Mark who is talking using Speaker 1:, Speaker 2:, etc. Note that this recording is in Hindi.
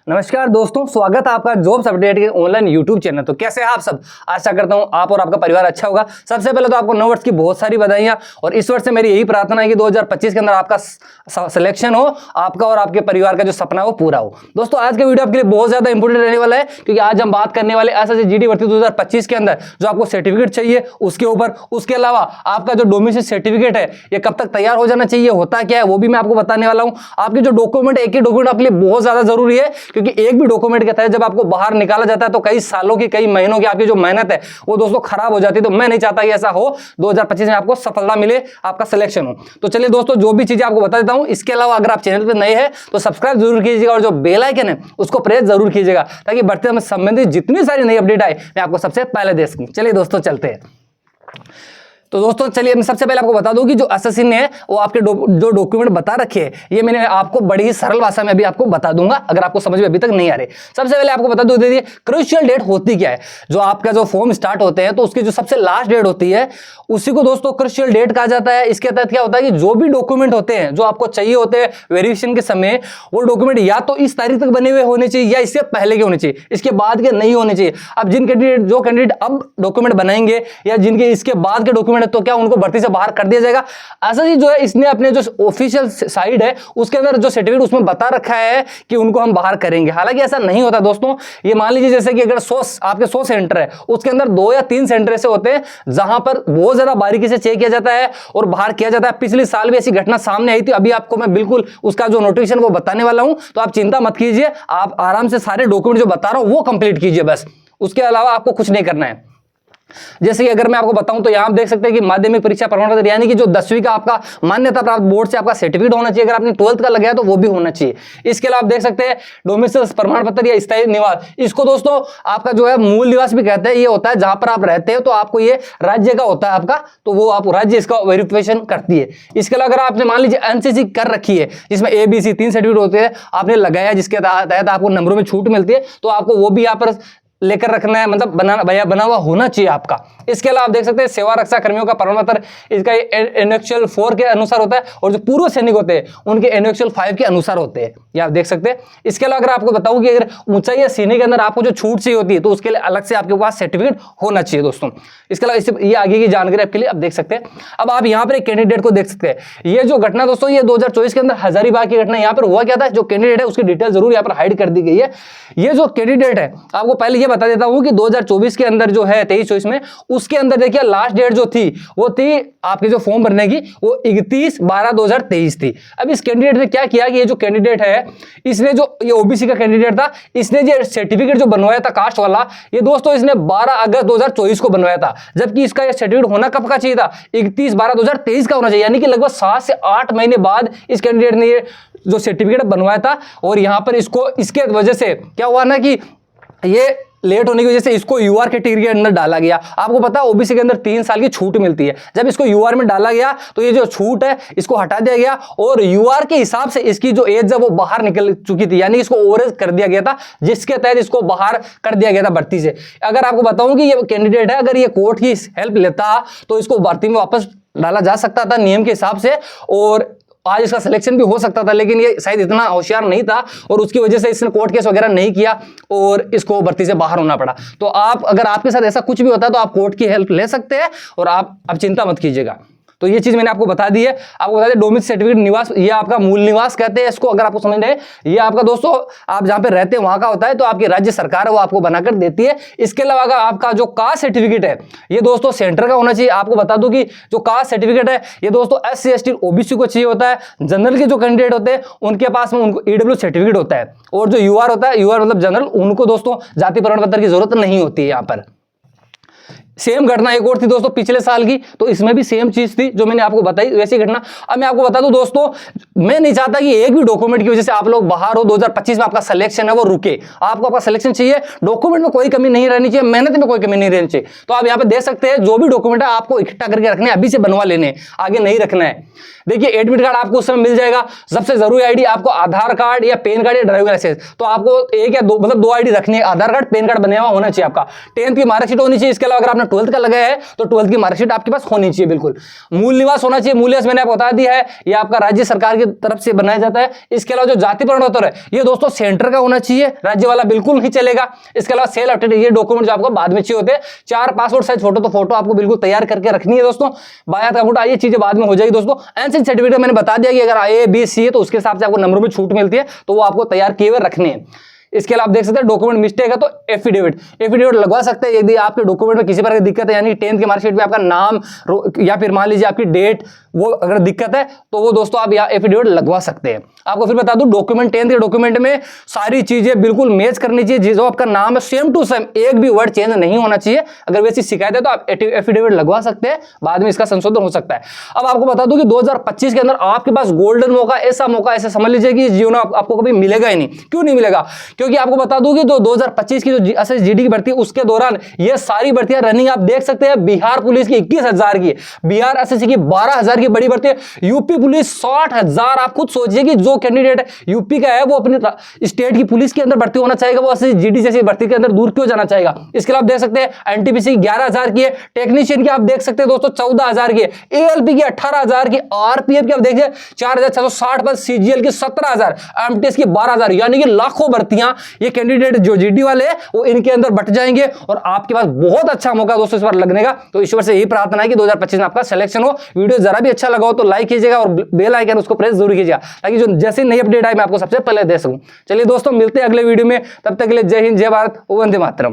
Speaker 1: नमस्कार दोस्तों, स्वागत है आपका जॉब्स अपडेट के ऑनलाइन यूट्यूब चैनल। तो कैसे हैं आप सब? आशा करता हूं आप और आपका परिवार अच्छा होगा। सबसे पहले तो आपको नव वर्ष की बहुत सारी बधाइयां और इस वर्ष से मेरी यही प्रार्थना है कि 2025 के अंदर आपका सिलेक्शन हो, आपका और आपके परिवार का जो सपना हो पूरा हो। दोस्तों आज का वीडियो आपके लिए बहुत ज्यादा इंपॉर्टेंट रहने वाला है, क्योंकि आज हम बात करने वाले एसएससी जीडी भर्ती 2025 के अंदर जो आपको सर्टिफिकेट चाहिए उसके ऊपर, उसके अलावा आपका जो डोमिसाइल सर्टिफिकेट है ये कब तक तैयार हो जाना चाहिए, होता क्या है वो भी मैं आपको बताने वाला हूं। आपके जो डॉक्यूमेंट, एक ही डॉक्यूमेंट आपके लिए बहुत ज्यादा जरूरी है, क्योंकि एक भी डॉक्यूमेंट के तहत जब आपको बाहर निकाला जाता है तो कई सालों की, कई महीनों की आपकी जो मेहनत है वो दोस्तों खराब हो जाती है। तो मैं नहीं चाहता कि ऐसा हो, 2025 में आपको सफलता मिले, आपका सिलेक्शन हो। तो चलिए दोस्तों, जो भी चीजें आपको बता देता हूं। इसके अलावा अगर आप चैनल पर नए हैं तो सब्सक्राइब जरूर कीजिएगा और जो बेल आइकन है उसको प्रेस जरूर कीजिएगा, ताकि बढ़ते में संबंधित जितनी सारी नई अपडेट आए मैं आपको सबसे पहले दे सकूं। चलिए दोस्तों चलते हैं। तो दोस्तों चलिए मैं सबसे पहले आपको बता दूं कि जो एसएससी ने वो आपके जो डॉक्यूमेंट बता रखे हैं ये मैंने आपको बड़ी ही सरल भाषा में अभी आपको बता दूंगा, अगर आपको समझ में अभी तक नहीं आ रही। सबसे पहले आपको बता दूं, देखिए क्रूशियल डेट होती क्या है। जो आपका जो फॉर्म स्टार्ट होते हैं तो उसकी जो सबसे लास्ट डेट होती है उसी को दोस्तों क्रूशियल डेट कहा जाता है। इसके तहत क्या होता है कि जो भी डॉक्यूमेंट होते हैं जो आपको चाहिए होते हैं वेरिफिकेशन के समय, वो डॉक्यूमेंट या तो इस तारीख तक बने हुए होने चाहिए या इससे पहले के होने चाहिए, इसके बाद के नहीं होने चाहिए। अब जो कैंडिडेट अब डॉक्यूमेंट बनाएंगे या जिनके इसके बाद के डॉक्यूमेंट है तो क्या उनको भर्ती से बाहर कर दिया जाएगा? ऐसा ही जो है इसने अपने जो ऑफिशियल साइट है उसके अंदर जो सर्टिफिकेट उसमें बता रखा है कि उनको हम बाहर करेंगे। हालांकि ऐसा नहीं होता दोस्तों। ये मान लीजिए जैसे कि अगर आपके 100 सेंटर है, उसके अंदर 2 या 3 सेंटर ऐसे होते हैं जहां पर बहुत ज्यादा बारीकी से चेक किया जाता है और बाहर किया जाता है। पिछले साल भी ऐसी घटना सामने आई थी, अभी आपको मैं बिल्कुल उसका जो नोटिफिकेशन वो बताने वाला हूं, तो आप चिंता मत कीजिए, आप आराम से सारे डॉक्यूमेंट जो बता रहा हूं वो कंप्लीट कीजिए बस, उसके अलावा आपको कुछ नहीं करना है। जैसे कि अगर मैं आपको बताऊं तो यहां आप देख सकते हैं कि माध्यमिक परीक्षा प्रमाण पत्र यानी कि जो 10वीं का आपका मान्यता प्राप्त बोर्ड से आपका सर्टिफिकेट होना चाहिए। अगर आपने 12th का लगाया तो वो भी होना चाहिए। इसके अलावा आप देख सकते हैं डोमिसाइल प्रमाण पत्र या स्थायी निवास, इसको दोस्तों आपका जो है मूल निवास भी कहते हैं। ये होता है जहां पर आप रहते हो, तो आपको ये राज्य का होता है आपका, तो वो आप राज्य इसका वेरिफिकेशन करती है। इसके अलावा अगर आपने मान लीजिए एनसीसी कर रखी है जिसमें ABC 3 सर्टिफिकेट होते हैं, आपने लगाया जिसके तहत आपको नंबरों में छूट मिलती है, तो आपको वो भी यहाँ पर लेकर रखना है, मतलब बना हुआ होना चाहिए आपका। इसके अलावा आप देख सकते हैं सेवा रक्षा कर्मियों का प्रमाण पत्र, इसका एनेक्सल 4 के अनुसार होता है और जो पूर्व सैनिक होते हैं उनके एनेक्सल 5 के अनुसार होते हैं, ये आप देख सकते हैं। इसके अलावा अगर आपको बताऊं कि अगर ऊंचाई या सीने के अंदर आपको जो छूट चाहिए होती है तो उसके लिए अलग से आपके पास सर्टिफिकेट होना चाहिए दोस्तों। इसके अलावा ये आगे की जानकारी आपके लिए आप देख सकते हैं। अब आप यहाँ पर एक कैंडिडेट को देख सकते हैं। ये जो घटना दोस्तों ये 2024 के अंदर हजारीबाग की घटना। यहाँ पर हुआ क्या था, जो कैंडिडेट है उसकी डिटेल जरूर यहाँ पर हाइड कर दी गई है। ये जो कैंडिडेट है आपको पहले बता देता हूं कि 2024 के अंदर जो है 23-24 में, उसके अंदर देखिए लास्ट डेट जो थी वो थी आपके जो फॉर्म भरने की, वो 31/12/2023 थी। अब इस कैंडिडेट ने क्या किया कि ये जो कैंडिडेट है इसने जो ये ओबीसी का कैंडिडेट था, इसने जो सर्टिफिकेट जो बनवाया था कास्ट वाला, ये दोस्तों इसने 12 अगस्त 2024 को बनवाया था, जबकि इसका ये सर्टिफिकेट होना कब का चाहिए था, 31/12/2023 का होना चाहिए। यानी कि लगभग 7 से 8 महीने बाद इस कैंडिडेट ने ये जो सर्टिफिकेट बनवाया था। और यहां पर इसको इसके वजह से क्या हुआ ना कि ये लेट होने की वजह से इसको यूआर कैटेगरी के अंदर डाला गया। आपको पता है ओबीसी के अंदर 3 साल की छूट मिलती है, जब इसको यूआर में डाला गया तो ये जो छूट है इसको हटा दिया गया और यूआर के हिसाब से इसकी जो एज है वो बाहर निकल चुकी थी, यानी इसको ओवर कर दिया गया था, जिसके तहत इसको बाहर कर दिया गया था भर्ती से। अगर आपको बताऊं कि ये कैंडिडेट है, अगर ये कोर्ट की हेल्प लेता तो इसको भर्ती में वापस डाला जा सकता था नियम के हिसाब से, और आज इसका सिलेक्शन भी हो सकता था। लेकिन ये शायद इतना होशियार नहीं था और उसकी वजह से इसने कोर्ट केस वगैरह नहीं किया और इसको भर्ती से बाहर होना पड़ा। तो आप अगर आपके साथ ऐसा कुछ भी होता है तो आप कोर्ट की हेल्प ले सकते हैं और आप अब चिंता मत कीजिएगा। तो ये चीज मैंने आपको बता दी है। आपको बता दें डोमिसाइल सर्टिफिकेट निवास, ये आपका मूल निवास कहते हैं इसको, अगर आपको समझ रहे, ये आपका दोस्तों आप जहां पे रहते हैं वहां का होता है, तो आपकी राज्य सरकार है वो आपको बनाकर देती है। इसके अलावा अगर आपका जो कास्ट सर्टिफिकेट है ये दोस्तों सेंटर का होना चाहिए। आपको बता दूं कि जो कास्ट सर्टिफिकेट है ये दोस्तों SC ST OBC को चाहिए होता है। जनरल के जो कैंडिडेट होते हैं उनके पास में उनको EW सर्टिफिकेट होता है, और जो UR होता है, UR मतलब जनरल, उनको दोस्तों जाति प्रमाण पत्र की जरूरत नहीं होती है। यहाँ पर सेम घटना एक और थी दोस्तों पिछले साल की, तो इसमें भी सेम चीज थी जो मैंने आपको बताई, वैसी घटना। अब मैं आपको बता दूं दोस्तों, मैं नहीं चाहता कि एक भी डॉक्यूमेंट की वजह से आप लोग बाहर हो, 2025 में आपका सिलेक्शन है वो रुके। आपको आपका सिलेक्शन चाहिए, डॉक्यूमेंट में कोई कमी नहीं रहनी चाहिए, मेहनत में कोई कमी नहीं रहनी चाहिए। तो आप यहाँ पे देख सकते हैं जो भी डॉक्यूमेंट है आपको इकट्ठा करके रखने, अभी से बनवा लेने, आगे नहीं रखना है। देखिए एडमिट कार्ड आपको उस समय मिल जाएगा। सबसे जरूरी आईडी आपको आधार कार्ड या पैन कार्ड या ड्राइविंग लाइसेंस, तो आपको एक या दो, मतलब 2 आईडी रखनी है। आधार कार्ड, पैन कार्ड बने हुआ होना चाहिए आपका। 10th की मार्कशीट होनी चाहिए। इसके अलावा अगर आपने 12th का लगा है तो 12th की मार्कशीट आपके पास होनी चाहिए। बिल्कुल मूल निवास होना चाहिए। मूल निवास मैंने आपको बता दिया है, ये आपका राज्य सरकार की तरफ से बनाया जाता है। इसके अलावा जो जाति प्रमाण पत्र है ये दोस्तों सेंटर का होना चाहिए, राज्य वाला बिल्कुल नहीं चलेगा। इसके अलावा सेल अपडेट ये डॉक्यूमेंट जो आपको बाद में चाहिए होते हैं। 4 पासपोर्ट साइज फोटो, तो फोटो आपको बिल्कुल तैयार करके रखनी है दोस्तों। बायात का अंगूठा, ये चीजें बाद में हो जाएगी दोस्तों। एनसी सर्टिफिकेट मैंने बता दिया कि अगर ए बी सी है तो उसके हिसाब से आपको नंबरों में छूट मिलती है, तो वो आपको तैयार किए हुए रखने हैं। इसके अलावा आप देख सकते हैं डॉक्यूमेंट मिस्टेक है तो एफिडेविट लगवा सकते हैं। यदि आपके डॉक्यूमेंट में किसी प्रकार की दिक्कत है, यानी 10th की मार्कशीट में आपका नाम या फिर मान लीजिए आपकी डेट वो अगर दिक्कत है तो वो दोस्तों आप यहाँ एफिडेविट लगवा सकते हैं। आपको फिर बता दूं डॉक्यूमेंट 10th के डॉक्यूमेंट में सारी चीजें बिल्कुल मैच करनी चाहिए। जो आपका नाम है सेम टू सेम, एक भी वर्ड चेंज नहीं होना चाहिए। अगर वैसी शिकायत है तो आप एफिडेविट लगवा सकते हैं, बाद में इसका संशोधन हो सकता है। अब आपको बता दूं कि 2025 के अंदर आपके पास गोल्डन मौका, ऐसा मौका ऐसे समझ लीजिए कि जीवन में आपको कभी मिलेगा ही नहीं। क्यों नहीं मिलेगा? क्योंकि आपको बता दूं कि 2025 की जो एसएसजीडी की भर्ती उसके दौरान ये सारी भर्तियां रनिंग आप देख सकते हैं। बिहार पुलिस की 21,000 की, बिहार एसएससी की 12,000 की बड़ी भर्ती है, यूपी पुलिस 60,000। आप खुद सोचिए कि जो कैंडिडेट यूपी का है वो अपनी स्टेट की पुलिस के अंदर भर्ती होना चाहेगा, वो एसएसजीडी जैसी भर्ती के अंदर दूर क्यों जाना चाहेगा? इसके अलावा आप देख सकते हैं एनटीपीसी की 11,000 की है, टेक्नीशियन की आप देख सकते हैं दोस्तों 14,000 की है, एएलपी की 18,000 की, आरपीएफ की आप देखिए 4,660 पर, सीजीएल की 17,000, एमटीएस की 12,000। यानी कि लाखों भर्तियां ये कैंडिडेट जो जीडी वाले हैं वो इनके अंदर बट जाएंगे और आपके पास बहुत अच्छा मौका दोस्तों इस बार लगने का। तो ईश्वर से यही प्रार्थना है कि 2025 में आपका सिलेक्शन हो। वीडियो जरा भी अच्छा लगा हो तो लाइक कीजिएगा और बेल आइकन उसको प्रेस जरूर कीजिएगा, ताकि जो जैसे नई अपडेट आए मैं आपको सबसे पहले दे सकूं। चलिए दोस्तों मिलते हैं अगले वीडियो में, तब तक के लिए जय हिंद, जय भारत, वंदे मातरम।